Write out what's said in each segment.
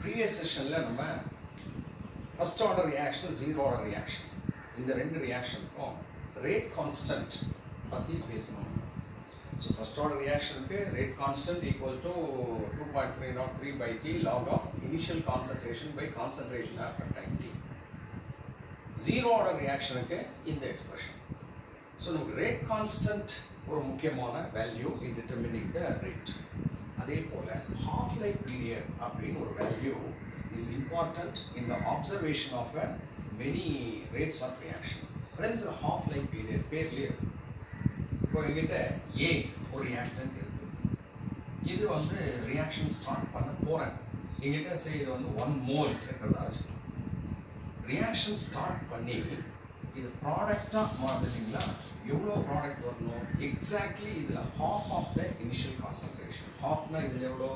previous session la நம்ம first order reaction zero order reaction இந்த ரெண்டு ரியாக்ஷனுக்கும் rate constant பத்தி பேசணும். So first order reaction க்கு rate constant equal to 2.303 by T log of initial concentration by concentration after time T. Zero order reaction க்கு இந்த expression. So நமக்கு rate constant ஒரு முக்கியமான value in determining the rate. அதே போல half life period அப்படின ஒரு value is important in the observation of many rates of reaction. That is a half life period பேர்லயே இருக்கு. இப்போ என்கிட்ட A ஒரு reactant இருக்கு. இது வந்து reaction start பண்ண போறேன். என்கிட்ட say இது வந்து 1 mole இருக்கிறதா வச்சுக்கலாம். reaction start பண்ணி இது ப்ராடக்ட்டா மாறுதுங்களா? எவ்வளவு ப்ராடக்ட் வரணும்? எக்ஸாக்ட்லி இதுல half of the initial concentration. halfனா இதுல எவ்வளோ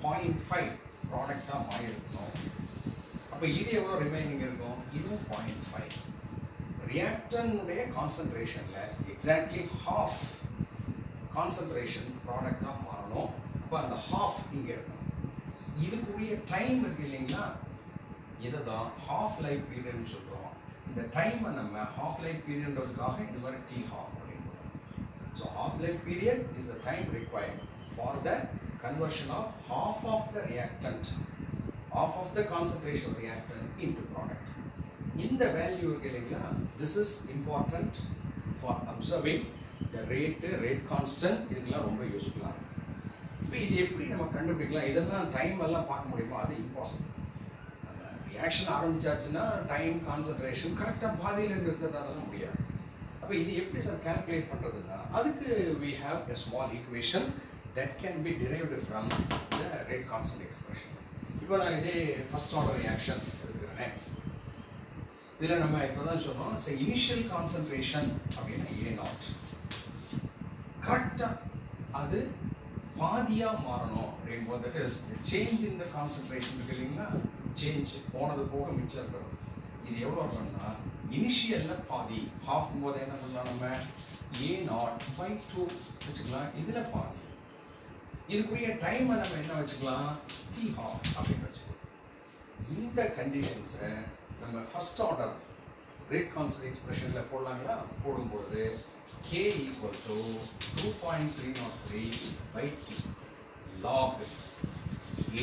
0.5 ப்ராடக்ட்டா மாறிருக்கணும். அப்ப இது எவ்வளவு ரிமைனிங் இருக்கும்? இதுவும் 0.5. ரியாக்டன்னுடைய கான்சன்ட்ரேஷன்ல எக்ஸாக்ட்லி half கான்சன்ட்ரேஷன் ப்ராடக்ட்டா மாறணும். அப்ப அந்த half இங்க இருக்கும். இதுக்குரிய டைம் இருக்கு இல்லைங்களா? இதுதான் half life period சொல்றோம். இந்த டைமை நம்ம half life periodன்றதுக்காக இந்த மாதிரி T half அப்படின்னு போடுறோம். So half life period is the time required for the conversion of half of the reactant, half of the concentration reactant into product. இந்த வேல்யூ இருக்கு இல்லைங்களா? This is important for observing the rate constant. இதுக்கெல்லாம் ரொம்ப யூஸ்ஃபுல்லாக இருக்கும். இப்போ இது எப்படி நம்ம கண்டுபிடிக்கலாம்? இதெல்லாம் டைம் எல்லாம் பார்க்க முடியுமா? அது இம்பாசிபிள். ரியாக்ஷன் ஆரம்பிச்சாச்சுன்னா டைம் கான்சன்ட்ரேஷன் கரெக்டாக பாதியில் நிறுத்துறது அதெல்லாம் முடியாது. அப்போ இது எப்படி சார் கால்குலேட் பண்ணுறதுன்னா அதுக்கு we have a small equation that can be derived from the rate constant expression. இப்போ நான் இதே ஃபர்ஸ்ட் ஆர்டர் ரியாக்ஷன் எடுத்துக்கிறேன். இதில் நம்ம இப்போ தான் சொன்னோம் இனிஷியல் கான்சன்ட்ரேஷன் அப்படின்னா A0 கரெக்டாக அது பாதியாக மாறணும் அப்படின்போது that is change in the concentration இருக்கு இல்லைங்களா? சேஞ்ச் போனது போக மிச்சம் இருக்கிறது. இது எவ்வளோ இருக்குன்னா இனிஷியலில் பாதி ஹாஃப் போது என்ன பண்ணலாம் நம்ம A0/2 வச்சுக்கலாம். இதில் பாதி இதுக்குரிய டைமை நம்ம என்ன வச்சுக்கலாம் T half அப்படின்னு வச்சுக்கலாம். இந்த கண்டிஷன்ஸை நம்ம ஃபர்ஸ்ட் ஆர்டர் ரேட் கான்ஸ்டன்ட் எக்ஸ்பிரஷனில் போடலாங்களா? போடும்போது K equal to 2.303 by T log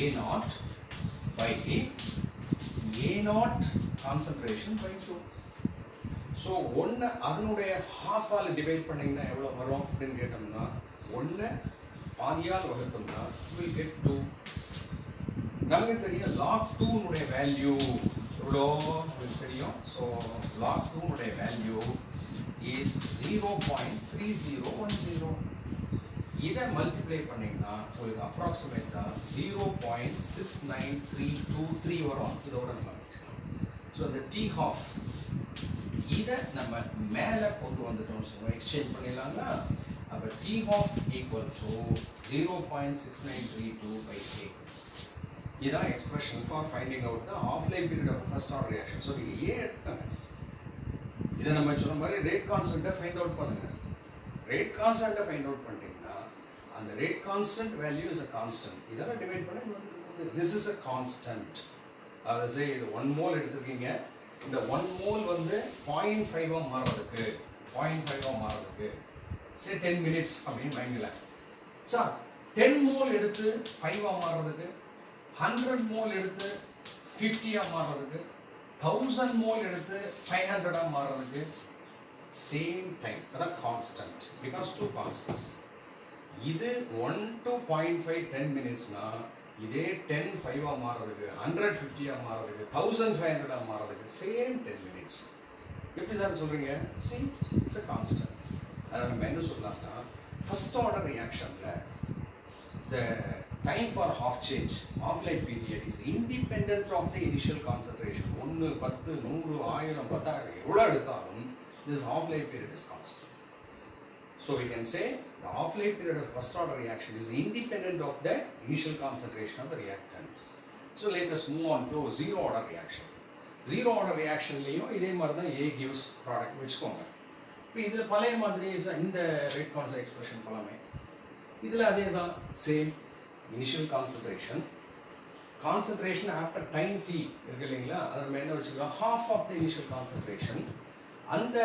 A0 by A0 concentration by 2. So 1 அதனுடைய half ஆல் டிவைட் பண்ணீங்கன்னா எவ்வளவு வரும் அப்படின்னு கேட்டோம்னா 1 பாதியால் வகுத்தோம்னா will get 2. நமக்கு தெரியும் log 2 உடைய வேல்யூ எவ்வளோ தெரியும். ஸோ log 2 உடைய வேல்யூ is 0.3010. இதை மல்டிப்ளை பண்ணீங்கன்னா உங்களுக்கு அப்ராக்சிமேட்டா 0.69323 வரும். இதோட நம்ம வச்சுக்கலாம். ஸோ அந்த T half இதை நம்ம மேலே கொண்டு வந்துட்டோம் சொல்லுவோம். எக்ஸ்சேஞ்ச் பண்ணிடலாங்களா? அப்போ T half equal to 0.6932 by K. இதுதான் expression for finding out the half life period of first order reaction. So நீங்கள் ஏன் எடுத்துக்கோங்க. இதை நம்ம சொன்ன மாதிரி ரேட் கான்ஸ்டன்ட்டை ஃபைண்ட் அவுட் பண்ணுங்க. ரேட் கான்ஸ்டன்ட்டை ஃபைண்ட் அவுட் பண்ணிட்டீங்கன்னா அந்த rate constant value is a constant. இதெல்லாம் டிவைட் பண்ணி திஸ் இஸ் அ கான்ஸ்டன்ட். அதாவது இது 1 மோல் எடுத்துருக்கீங்க. இந்த 1 மோல் வந்து 0.5 மாறுறதுக்கு 0.5 மாறுறதுக்கு சே 10 மினிட்ஸ் அப்படின்னு மைண்டில் சார் 10 மோல் எடுத்து 5 மாறுறதுக்கு 100 மோல் எடுத்து 50 மாறுறதுக்கு 1000 மோல் எடுத்து 500 மாறுறதுக்கு சேம் டைம். அதான் கான்ஸ்டன்ட் பிகாஸ் 2 கான்ஸ்டன்ட்ஸ். இது 1 to 0.5 10 மினிட்ஸ்னா இதே 10 5 மாறுறதுக்கு 100 50 மாறுறதுக்கு 1500 மாறுறதுக்கு சேம் 10 மினிட்ஸ். எப்படி சார் சொல்றீங்க? see it's a constant. அதாவது நம்ம என்ன சொல்லலாம்னா ஃபர்ஸ்ட் ஆர்டர் ரியாக்ஷன்ல the time for half change half life period is independent of the initial concentration. 1 10 100 1000 10000 எவ்வளவு எடுத்தாலும் this half life period is constant. So we can say the half life period of first order reaction is independent of the initial concentration of the reactant. So let us move on to zero order reaction. Zero order reaction லையும் இதே மாதிரி தான் A gives product வச்சுக்கோங்க. இப்போ இதில் பழைய மாதிரி இந்த ரேட் கான்ஸ்டன்ட் எக்ஸ்பிரஷன் போலாமே. இதில் அதே தான் same initial concentration concentration after time T இருக்கு இல்லைங்களா, அது நம்ம என்ன வச்சுக்கிறோம், half of the initial concentration. அந்த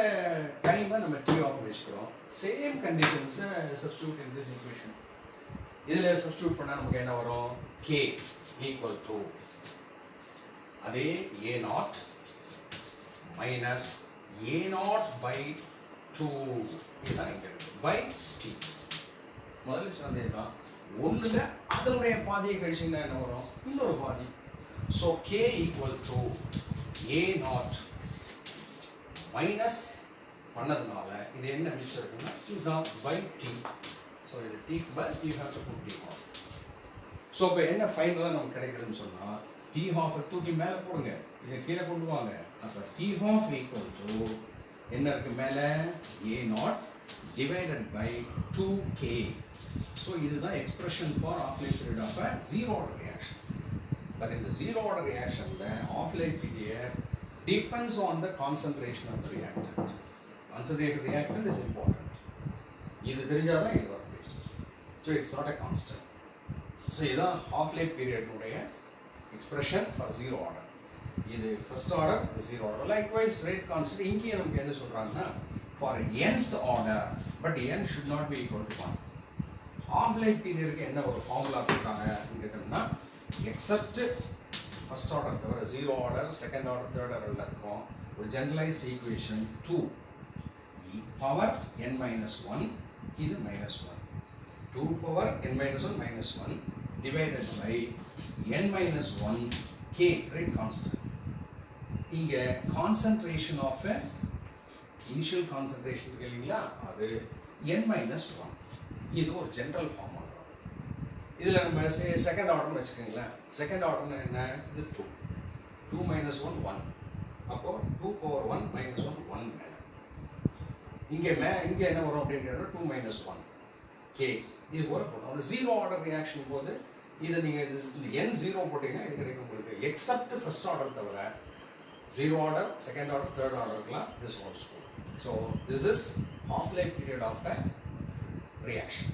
டைமை நம்ம டி ஆஃப் வச்சுக்கிறோம். சேம் கண்டிஷன்ஸை சப்ஸ்டியூட் இன் திஸ் ஈக்குவேஷன். இதில் சப்ஸ்டியூட் பண்ணால் நமக்கு என்ன வரும், கே ஈக்குவல் டு அதே A naught minus A naught by 2 இதுதான் இங்கே இருக்குது பை டி. முதல்ல சொன்னதே தான், ஒன்றில் அதனுடைய பாதியை கழிச்சிங்கன்னா என்ன வரும், இன்னொரு பாதி. So K equal to A naught minus பண்ணதுனால இது என்ன மிச்சம் இருக்குன்னா இதுதான் பை டி. ஸோ இது டீக்கு by T half to T half. So இப்போ என்ன ஃபைனலாக நமக்கு கிடைக்குதுன்னு சொன்னால், டி ஹாஃபை தூக்கி மேலே போடுங்க, இதை கீழே கொண்டு வாங்க. அப்போ டி ஹாஃப் ஈக்குவல் டு என்ன இருக்குது மேலே, A naught divided by 2k. So இதுதான் expression for half life period of a zero order reaction. But இந்த ஜீரோ ஆர்டர் ரியாக்ஷனில் half life period depends on the concentration of the reactant. Concentrated reactant is important. இது தெரிஞ்சாதான் இது வர முடியும். So it's not a constant. So இதுதான் half life பீரியட்னுடைய expression for zero order. இது ஃபர்ஸ்ட் ஆர்டர், இது zero order. Likewise rate constant இங்கேயே நமக்கு என்ன சொல்கிறாங்கன்னா, for nth order but n should not be equal to 1. Half life பீரியடுக்கு என்ன ஒரு ஃபார்முலா கொடுத்தாங்க அப்படின்னு கேட்டோம்னா, எக்ஸப்ட் ஃபர்ஸ்ட் ஆர்டர் தவிர zero order, second order, third order எல்லாத்துக்கும் ஒரு generalised equation 2 power n minus 1 இது minus 1, 2 power n minus 1 minus 1 divided by n minus 1 k rate constant. இங்க concentration of a initial concentration இருக்கு இல்லைங்களா, அது n minus 1. இது ஒரு ஜெனரல் ஃபார்முலா. இதில் நம்ம செகண்ட் ஆர்டர்னு வச்சுக்கோங்களேன். செகண்ட் ஆர்டர்னு என்ன, இது 2, 2 minus 1 1, அப்போ 2 power 1 minus 1 1 மேலே. இங்கே என்ன வரும் அப்படின்றது 2 minus 1 k. இது போல போடும். ஒரு ஜீரோ ஆர்டர் ரியாக்ஷன் போது இதை நீங்கள் இந்த n ஜீரோ போட்டிங்கன்னா இது கிடைக்கும் உங்களுக்கு. எக்ஸப்ட் ஃபர்ஸ்ட் ஆர்டர் தவிர zero order, second order, third ஆர்டருக்குலாம் this holds true. So this is half life period of a reaction.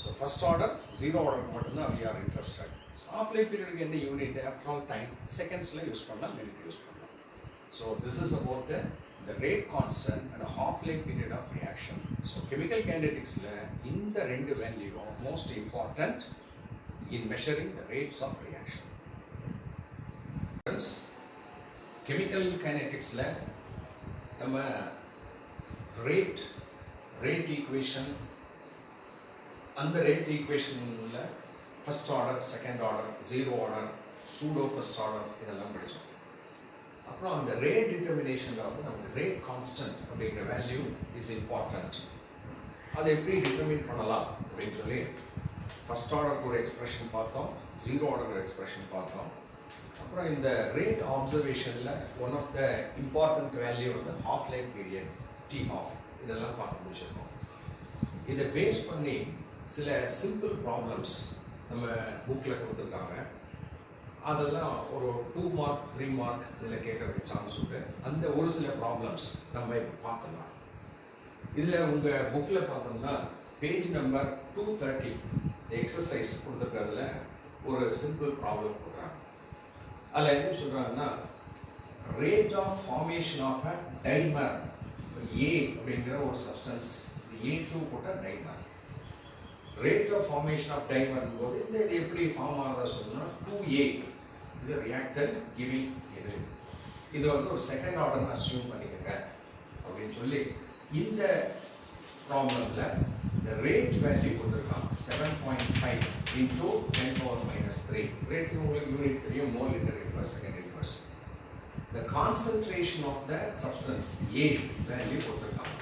So first order zero ஆர்டருக்கு மட்டும்தான் we are interested. Half life பீரியடுக்கு என்ன யூனிட், ஆஃப்டர் ஆல் டைம், செகண்ட்ஸில் use பண்ணலாம், minute use பண்ணலாம். So this is about the rate constant and a half-life period of reaction. So chemical kineticsல இந்த ரெண்டு value are most important in measuring the rates of reaction. Chemical kineticsல நம்ம rate equation, அந்த rate equationல first order, second order, zero order, pseudo first order இதெல்லாம் படிச்சோம். அப்புறம் அந்த rate டிட்டர்மினேஷனில் வந்து நமக்கு ரேட் கான்ஸ்டன்ட் அப்படிங்கிற வேல்யூ இஸ் இம்பார்ட்டன்ட். அதை எப்படி டிட்டர்மின் பண்ணலாம் அப்படின்னு சொல்லி ஃபர்ஸ்ட் ஆர்டருக்கு ஒரு எக்ஸ்பிரஷன் பார்த்தோம், ஜீரோ ஆர்டர் எக்ஸ்பிரஷன் பார்த்தோம். அப்புறம் இந்த ரேட் ஆப்சர்வேஷனில் one of the important value வந்து half life period, T half, இதெல்லாம் பார்த்து முடிச்சிருக்கோம். இதை பேஸ் பண்ணி சில சிம்பிள் ப்ராப்ளம்ஸ் நம்ம புக்கில் கொடுத்துருக்காங்க. அதெல்லாம் ஒரு 2 மார்க் 3 மார்க் இதில் கேட்கறதுக்கு சான்ஸ் உண்டு. அந்த ஒரு சில ப்ராப்ளம்ஸ் நம்ம இப்போ பார்த்துக்கலாம். இதில் உங்கள் புக்கில் பார்த்தோம்னா பேஜ் நம்பர் 230 எக்ஸசைஸ் கொடுத்துருக்கிறதுல ஒரு சிம்பிள் ப்ராப்ளம் கொடுக்குறாங்க. அதில் என்ன சொல்கிறாங்கன்னா, rate of formation of a dimer A அப்படிங்கிற ஒரு சப்ஸ்டன்ஸ், A2 போட்ட dimer. Rate of formation of dimer போது இது எப்படி ஃபார்ம் ஆகிறதா சொல்லணும்னா 2A இது ரியாக்டன்ட் கிவிங் இது வந்து ஒரு செகண்ட் ஆர்டர் அஸ்யூம் பண்ணிக்கங்க அப்படின்னு சொல்லி இந்த ப்ராப்ளம்ல இந்த ரேட் வேல்யூ கொடுத்துருக்காங்க 7.5 into 10 power minus 3. ரேட் உங்களுக்கு யூனிட் தெரியும், mole litre inverse, second inverse. The concentration of that substance A value கொடுத்துருக்காங்க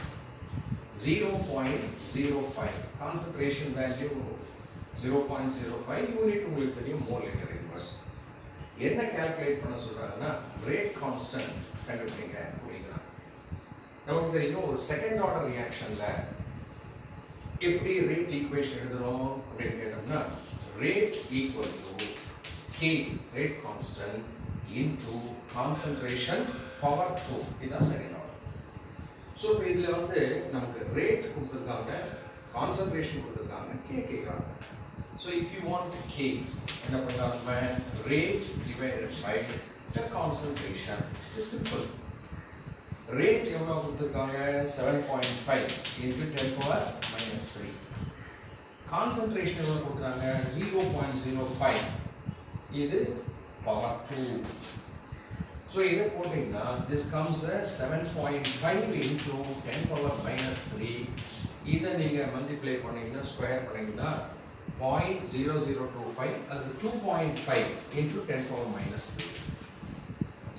0.05. concentration value 0.05, யூனிட் உங்களுக்கு தெரியும், மோல் லிட்டர் இன்வர்ஸ். என்ன கால்குலேட் பண்ண சொல்றாங்கன்னா ரேட் கான்ஸ்டன்ட் கண்டுபிடிங்க அப்படிங்கிறாங்க. நமக்கு தெரியும் ஒரு செகண்ட் ஆர்டர் ரியாக்ஷன்ல எப்படி ரேட் ஈக்குவேஷன் எழுதுறோம் அப்படின்னு கேட்டோம்னா, rate equal to k rate constant into concentration power 2. இதுதான் செகண்ட் ஆர்டர். ஸோ இப்போ இதில் வந்து நமக்கு ரேட் கொடுத்துருக்காங்க, கான்சன்ட்ரேஷன் கொடுத்துருக்காங்க, k கேட்குறாங்க. So if you want K, என்ன பண்ணலாம்னா rate divided by the concentration. It's simple. Rate எவ்வளவு கொடுத்திருக்காங்க 7.5 into 10 power minus 3. Concentration எவ்வளவு கொடுத்திருக்காங்க 0.05. இது power 2. So இதை போட்டீங்கன்னா this comes as 7.5 into 10 power minus 3. இதை நீங்க மல்டிப்ளை பண்ணீங்கன்னா ஸ்கொயர் பண்ணீங்கன்னா 0.0025 அல்லது 2.5 into 10 power minus 3.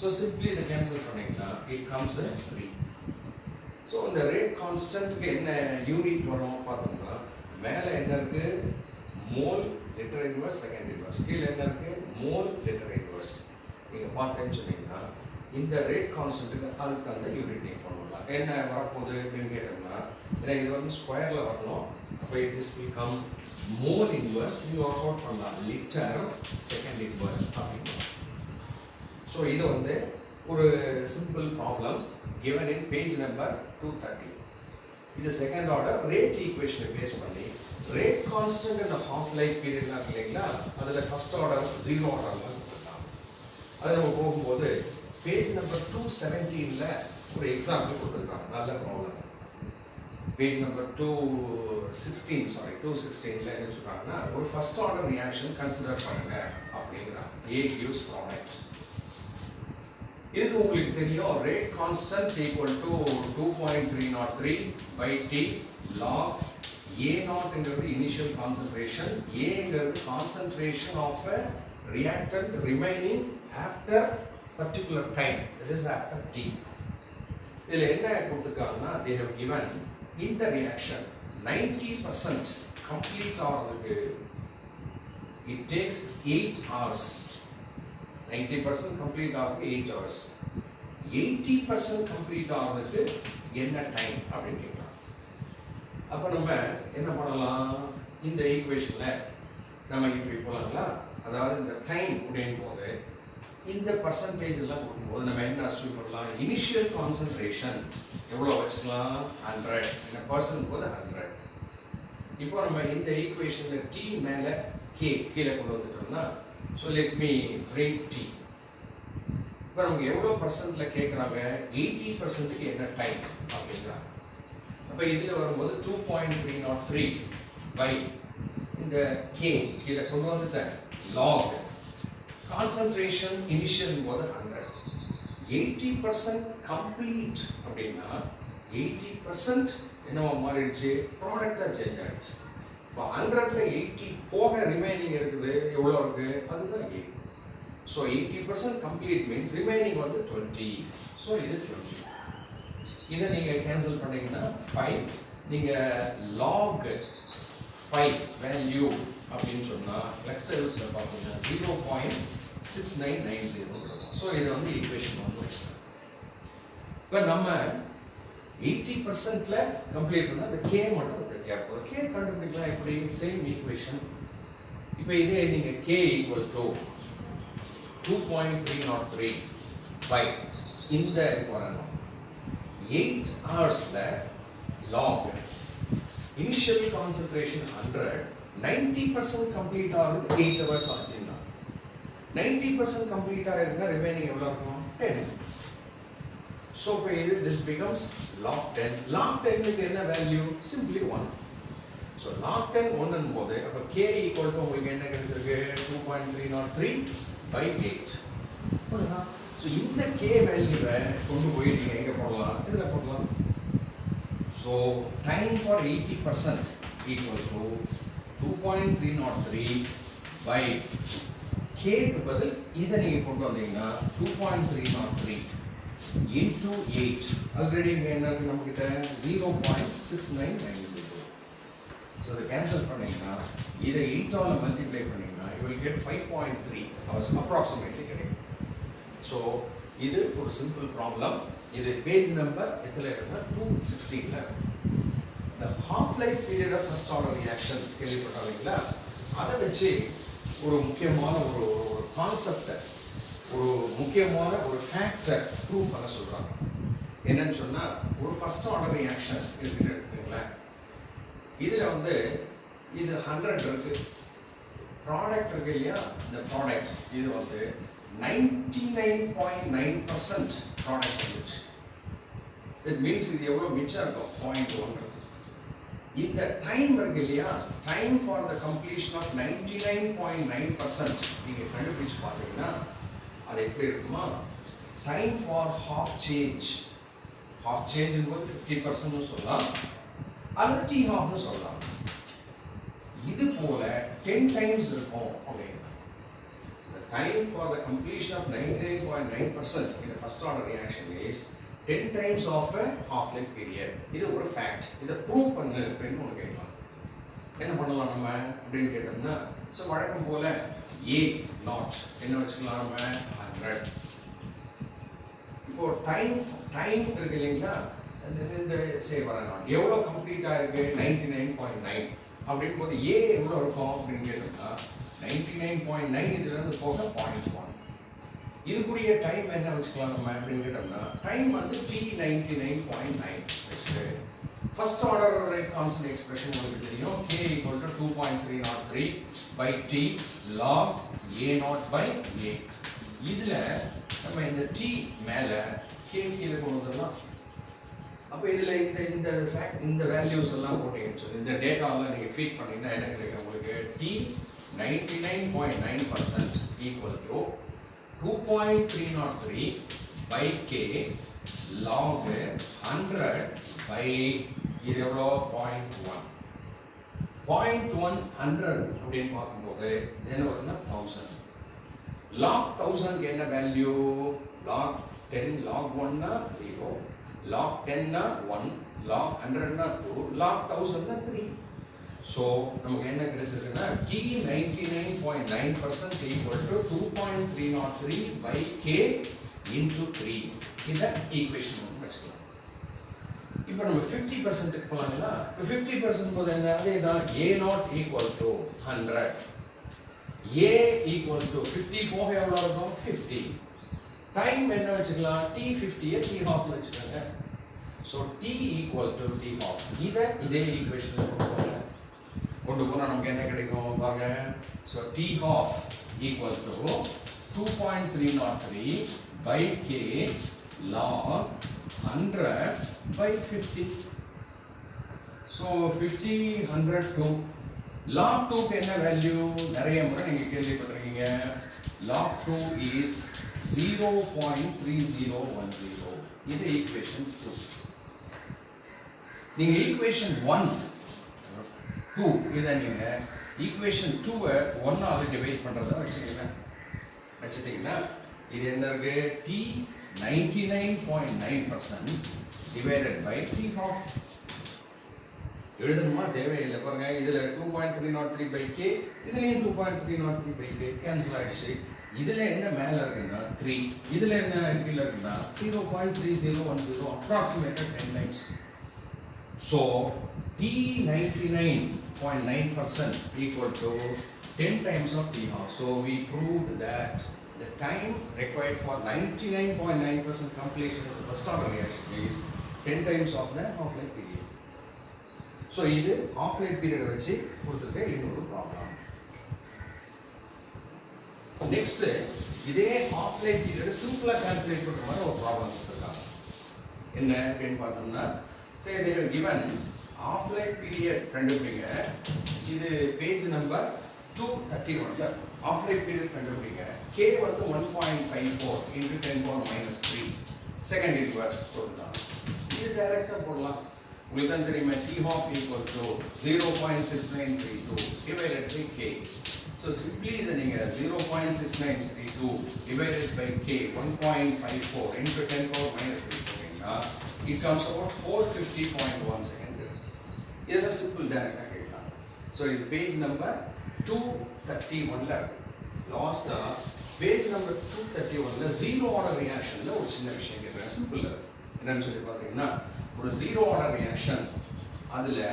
So simply the cancel பண்ணீங்கன்னா it comes at 3. So இந்த rate constant க்கு என்ன யூனிட் வரும் பார்த்தோம்னா மேலே என்ன இருக்கு mole litre inverse second inverse, கீழே என்ன இருக்கு மோல் லிட்டர் இன்வர்ஸ். நீங்க பார்த்தேன்னு சொன்னீங்கன்னா இந்த ரேட் கான்ஸ்டன்ட்டுக்கு அதுக்கு அந்த யூனிட் நீங்க பண்ணலாம். என்ன வரப்போகுது அப்படின்னு கேட்டோம்னா ஏன்னா இது வந்து ஸ்கொயர்ல வரணும். அப்போ this will come mole inverse நீங்க ஒர்க் அவுட் பண்ணலாம் லிட்டர் செகண்ட் இன்வர்ஸ் அப்படின்னு. ஸோ இது வந்து ஒரு simple problem given in page number 230. இது செகண்ட் ஆர்டர் ரேட் ஈக்குவேஷனை பேஸ் பண்ணி rate constant and half life பீரியட்லாம் இருக்கு இல்லைங்களா, அதில் ஃபர்ஸ்ட் ஆர்டர் ஜீரோ ஆர்டர்லாம் கொடுத்துருக்காங்க. அது நம்ம போகும்போது பேஜ் நம்பர் 217ல ஒரு எக்ஸாம்பிள் கொடுத்துருக்காங்க, நல்ல ப்ராப்ளம். பேஜ் நம்பர் 216ல என்ன சொல்றாங்கன்னா ஒரு ஃபர்ஸ்ட் ஆர்டர் ரியாக்ஷன் கன்சிடர் பண்ணுங்க அப்படிங்கிறாங்க. A gives product. இதுக்கு உங்களுக்கு தெரியும் rate constant equal to 2.303 by t log A0 ங்கிறது இனிஷியல் கான்சன்ட்ரேஷன், Aங்கிறது concentration of a reactant remaining after particular time, that is after t. இதில் என்ன கொடுத்துருக்காங்கன்னா they have given in the reaction 90% complete ஆகிறதுக்கு it takes 8 hours. 90% complete ஆகிறதுக்கு 8 hours. 80% complete ஆகிறதுக்கு என்ன time அப்படின்னு கேட்கலாம். அப்போ நம்ம என்ன பண்ணலாம், இந்த ஈக்குவேஷன்ல நம்ம இப்படி போகலாங்களா, அதாவது இந்த டைம் அப்படின்னு போது இந்த பர்சன்டேஜ் எல்லாம் கொடுக்கும்போது நம்ம என்ன அஸ்யூம் பண்ணலாம், இனிஷியல் கான்சன்ட்ரேஷன் எவ்வளோ வச்சுக்கலாம் 100, இந்த பர்சன்ட் போது 100. இப்போ நம்ம இந்த ஈக்குவேஷன்ல டி மேல கே கீழே கொண்டு வந்துட்டோம்னா so let me bring T. இப்போ நமக்கு எவ்வளோ பர்சன்ட்ல கேட்குறாங்க 80%க்கு என்ன டைம் அப்படிங்கிறாங்க. அப்போ இதில் வரும்போது 2.303 by இந்த கே கீழே கொண்டு வந்துட்டேன் log கான்சன்ட்ரேஷன் இனிஷியல் போது 100. 80% கம்ப்ளீட் அப்படின்னா 80% என்னவா மாறிடுச்சு, ப்ராடக்டாக சேஞ்ச் ஆகிடுச்சு. இப்போ 100ல 80 போக ரிமைனிங் இருக்குது எவ்வளோ இருக்கு, அதுதான் 8. ஸோ 80% கம்ப்ளீட் மீன்ஸ் ரிமைனிங் வந்து 20. ஸோ இது 20. இதை நீங்கள் கேன்சல் பண்ணீங்கன்னா 5. நீங்கள் log 5 வேல்யூ அப்படின்னு சொன்னால் லெக்ஸ்டர்ஸில் பார்த்தீங்கன்னா 0.6990 இருக்கும். ஸோ இதை வந்து ஈக்குவேஷன் வந்து வச்சுக்கலாம். இப்போ நம்ம 80%ல கம்ப்ளீட் பண்ணால் அந்த கே மட்டும் தெரியாது. கே கண்டுபிடிக்கலாம் எப்படி, சேம் ஈக்குவேஷன். இப்போ இதே நீங்கள் கே ஈக்குவல் டு 2.303 by இந்த வரணும் 8 ஹவர்ஸ்ல log இனிஷியல் கான்சன்ட்ரேஷன் 100, 90% கம்ப்ளீட் ஆகுது 8 ஹவர்ஸ் ஆச்சுன்னா 90% கம்ப்ளீட் ஆயிருந்தா ரிமைனிங் எவ்வளோ இருக்கும் 10. ஸோ இப்போ இது this becomes log 10. log 10 க்கு என்ன வேல்யூ, சிம்பிளி 1. ஸோ log 10 1 போது அப்போ k ஈக்குவல் டு உங்களுக்கு என்ன கிடைச்சிருக்கு 2.303 by 8. ஸோ இந்த k வேல்யூவை கொண்டு போய் நீங்கள் எங்கே போடலாம், இதில் போடலாம். So time for 80% equal to 2.303 by k க்கு பதில் இதை நீங்கள் கொண்டு வந்தீங்கன்னா 2.303 into 8. ஆல்ரெடி இங்கே என்ன இருக்கு நம்மகிட்ட 0.6990. ஸோ இதை கேன்சல் பண்ணீங்கன்னா இதை 8ஆல மல்டிப்ளை பண்ணீங்கன்னா you will get 5.3 hours approximately கிடைக்கும். ஸோ இது ஒரு சிம்பிள் ப்ராப்ளம். இது பேஜ் நம்பர் எதில் இருக்குன்னா 216ல இருக்கு. இந்த half life period of first order reaction கேள்விப்பட்டாங்களா, அதை வச்சு ஒரு முக்கியமான ஒரு கான்செப்டை, ஒரு முக்கியமான ஒரு ஃபேக்டை ப்ரூவ் பண்ண சொல்கிறாங்க. என்னன்னு சொன்னால் ஒரு ஃபர்ஸ்ட் ஆர்டர் ரியாக்ஷன் இருக்குன்னு எடுத்துக்கீங்களேன். இதில் வந்து இது 100 இருக்கு, ப்ராடக்ட் இருக்கு இல்லையா, இந்த ப்ராடக்ட் இது வந்து 99.9% ப்ராடக்ட் வந்துச்சு. இட் மீன்ஸ் இது எவ்வளோ மிச்சம் இருக்கும் 0.1. இந்த டைம் இருக்கு இல்லையா, time for the completion of 99.9% நீங்கள் கண்டுபிடிச்சு பார்த்தீங்கன்னா அது எப்படி இருக்குமா, time for half change, half change போது 50% சொல்லலாம் அல்லது டி ஹாஃப்னு சொல்லலாம். இது போல 10 டைம்ஸ் இருக்கும் அப்படின்னா the time for the completion of 99.9% in the first order reaction is 10 times of a half life period. இது ஒரு ஃபேக்ட். இதை ப்ரூவ் பண்ணு அப்படின்னு ஒன்று கேட்கலாம். என்ன பண்ணலாம் நம்ம அப்படின்னு கேட்டோம்னா, ஸோ வழக்கம் போல ஏ நாட் என்ன வச்சுக்கலாம் நம்ம 100. இப்போ டைம் இருக்கு இல்லைங்களா, இந்த சே வரணும் எவ்வளோ கம்ப்ளீட்டாக இருக்கு 99.9 அப்படின் போது ஏ எவ்வளோ இருக்கும் அப்படின்னு கேட்டோம்னா 99.9 இதுலேருந்து போக 0.1. இதுக்குரிய டைம் என்ன வச்சுக்கலாம் நம்ம அப்படின்னு கேட்டோம்னா, டைம் வந்து T99.9 வச்சுட்டு first order rate constant expression உங்களுக்கு தெரியும், K = 2.303 by T log A0 by A. இதில் நம்ம இந்த T மேலே K கீழே கொண்டு வந்துடலாம். அப்போ இதில் இந்த வேல்யூஸ் எல்லாம் போட்டீங்கன்னு சொல்லி இந்த டேட்டாவெல்லாம் நீங்கள் ஃபீட் பண்ணிங்கன்னா என்ன கிடைக்கும் உங்களுக்கு, T99.9% equal to 2.303 by K log 100 by இது எவ்வளோ 0.1. 0.1 100 அப்படின்னு பார்க்கும்போது என்ன வருதுன்னா 1000. log 1000 என்ன வேல்யூ, log 10 log 1 னா 0, log 10 னா 1, log 100 னா 2, log 1000 னா 3. ஸோ நமக்கு என்ன கிடைச்சிருக்குன்னா T99.9% equal to 2.303 by K into 3. இந்த ஈக்குவேஷன் வந்து வச்சுக்கலாம். இப்போ நம்ம 50% போகலாங்களா, இப்போ 50% போது என்ன, அதே தான் A0 equal to 100, A equal to 50 போக எவ்வளோ இருக்கும் 50. டைம் என்ன வச்சுக்கலாம், T50 T half வச்சுக்கோங்க. So T equal to T half. இதே ஈக்குவேஷனில் கொண்டு போனால் நமக்கு என்ன கிடைக்கும் பாருங்க. So T half equal to 2.303 by K log 100 by 50. So 50 100 2. log 2க்கு என்ன வேல்யூ, நிறைய முறை நீங்கள் கேள்விப்பட்டிருக்கீங்க, log 2 is 0.3010. இது ஈக்குவேஷன் 2. நீங்கள் ஈக்குவேஷன் 1 2 இதை நீங்கள் ஈக்குவேஷன் 2-ஐ 1ஆல் டிவைட் பண்ணுறதா வச்சுட்டிங்கன்னா இது என்ன இருக்கு, T99.9% divided by T half. எழுதணுமா தேவையில்லை பாருங்க. இதில் 2.303 by K, இதுலேயும் 2.303 by K கேன்சல் ஆகிடுச்சு. இதில் என்ன மேலே இருக்குன்னா 3, இதில் என்ன கீழே இருக்குன்னா 0.3010, approximated 10 times. So T99.9% equal to 10 times of T half. So we proved that the time required for 99.9% completion as a first order reaction is 10 times of the half-life period. So இது half-life period வச்சு கொடுத்துருக்க இன்னொரு problem. Next இதே half-life period சிம்பிளா calculate பண்ற மாதிரி ஒரு problem கொடுத்துருக்காங்க. என்ன அப்படின்னு பார்த்தோம்னா, say they have given half-life period கண்டுபிடிங்க. இது பேஜ் நம்பர் 231ல half-life period கண்டுபிடிங்க. K வந்து 1.54 into 10⁻³ செகண்ட் இன்வர்ஸ் போடலாம். இது டைரக்டா போடலாம். உங்களுக்கு தான் தெரியுமா, T half equal to 0.6932 divided by K. So simply இதை நீங்கள் 0.6932 divided by K 1.54 into 10⁻³ போட்டீங்கன்னா it comes about 450.1 second. இதெல்லாம் சிம்பிள் டைரக்டாக கேட்கலாம். ஸோ இது பேஜ் நம்பர் 231ல லாஸ்ட்டாக பேஜ் நம்பர் 231ல ஜீரோ ஆர்டர் ரியாக்ஷனில் ஒரு சின்ன விஷயம் கேட்குறேன். சிம்பிள் என்னன்னு சொல்லி பார்த்தீங்கன்னா, ஒரு ஜீரோ ஆர்டர் ரியாக்ஷன் அதில்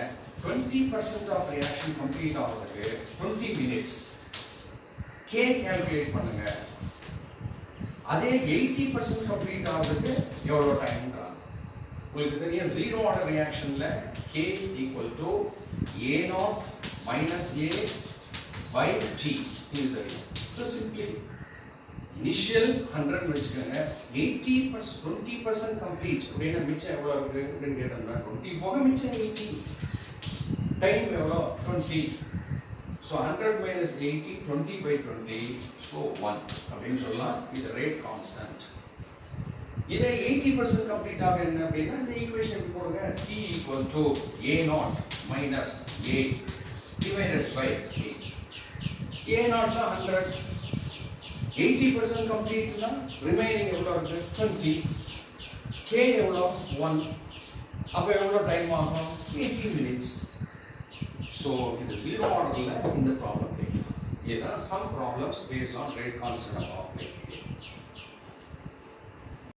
20% ஆஃப் ரியாக்ஷன் கம்ப்ளீட் ஆகிறதுக்கு 20 minutes K கால்குலேட் பண்ணுங்க. அதே 80% கம்ப்ளீட் ஆகிறதுக்கு எவ்வளோ டைம்ன்றாங்க. உங்களுக்கு தெரியும் ஜீரோ ஆர்டர் ரியாக்ஷனில் K equal to A0 minus A by t is the rate. So simply initial 100 வச்சுக்கோங்க 80% 20% complete அப்படின்னா மிச்சம் எவ்வளோ இருக்கு அப்படின்னு கேட்டோம்னா 20 போக மிச்சம் 80 டைம் எவ்வளோ 20 so 100 minus 80 20 by 20 so 1 அப்படின்னு சொல்லலாம் இது ரேட் கான்ஸ்டன்ட் இதே 80% கம்ப்ளீட் ஆக என்ன அப்படின்னா இந்த ஈக்குவேஷன் எப்படி போடுங்க t equal to a0 minus a divided by a a0 னா 100 80% complete னா ரிமைனிங் எவ்வளோ இருக்கு 20 k எவ்வளோ 1 அப்போ எவ்வளோ டைம் ஆகும் 80 minutes so இந்த zero orderல இந்த ப்ராப்ளம் கேட்கலாம் இதுதான் some problems based on rate constant of operator